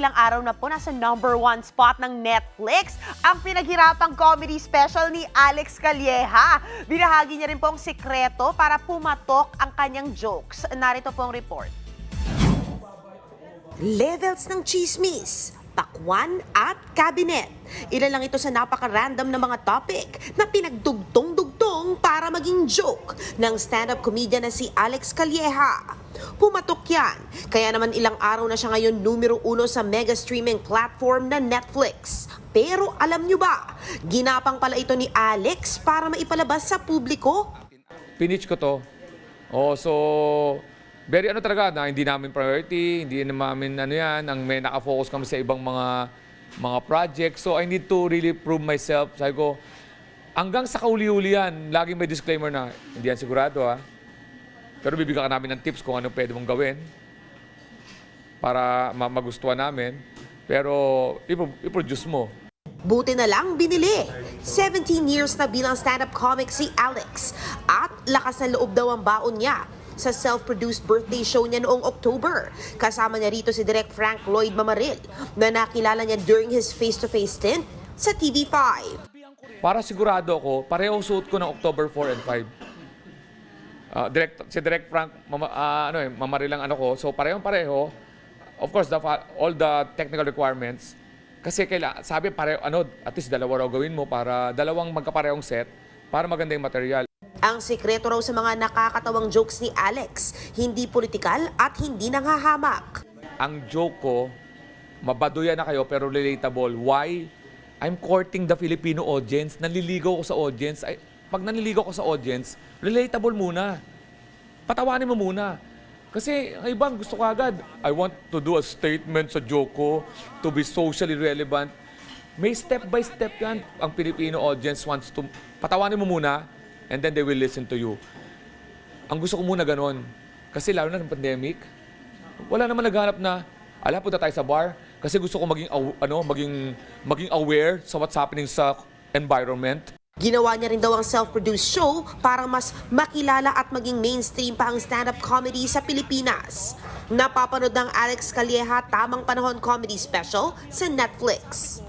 ilang araw na po nasa #1 spot ng Netflix ang pinaghirapang comedy special ni Alex Calleja. Binahagi niya rin po ang sikreto para pumatok ang kanyang jokes. Narito po ang report. Levels ng chismis, pakwan at cabinet. Ilan lang ito sa napaka-random na mga topic na pinagdugtong-dugtong para maging joke ng stand-up comedian na si Alex Calleja. Pumatok yan, kaya naman ilang araw na siya ngayon #1 sa mega streaming platform na Netflix. Pero alam nyo ba, ginapang pala ito ni Alex para maipalabas sa publiko? Pinitch ko to. So very talaga na hindi namin priority, hindi namin ang may naka-focus kami sa ibang mga project. So I need to really prove myself. Sabi ko, hanggang sa kauli-uli yan, laging may disclaimer na hindi yan sigurado Pero bibigyan ka namin ng tips kung ano pwede mong gawin para magustuhan namin. Pero i-produce mo. Buti na lang binili. 17 years na bilang stand-up comic si Alex. At lakas na loob daw ang baon niya sa self-produced birthday show niya noong October. Kasama niya rito si Direk Frank Lloyd Mamaril na nakilala niya during his face-to-face stint sa TV5. Para sigurado ako, pareho suot ko ng October 4 and 5. Si Direk Frank Mamaril lang ko. So parehong-pareho. Of course, all the technical requirements. Kasi sabi pareho, at least dalawa raw gawin mo para dalawang magkaparehong set para maganda yung material. Ang sikreto raw sa mga nakakatawang jokes ni Alex, hindi politikal at hindi nanghahamak. Ang joke ko, mabaduyan na kayo pero relatable. Why? I'm courting the Filipino audience. Nanliligaw ko sa audience. Pag nanliligaw ko sa audience, relatable muna. Patawanin mo muna. Kasi ang ibang gusto ko agad. I want to do a statement sa joke ko to be socially relevant. May step by step yan. Ang Filipino audience wants to... Patawanin mo muna and then they will listen to you. Ang gusto ko muna ganon. Kasi lalo na ng pandemic, wala naman naghanap na, punta tayo sa bar. Kasi gusto ko maging aware sa what's happening sa environment. Ginawa niya rin daw ang self-produced show para mas makilala at maging mainstream pa ang stand-up comedy sa Pilipinas. Napapanood ng Alex Calleja Tamang Panahon Comedy Special sa Netflix.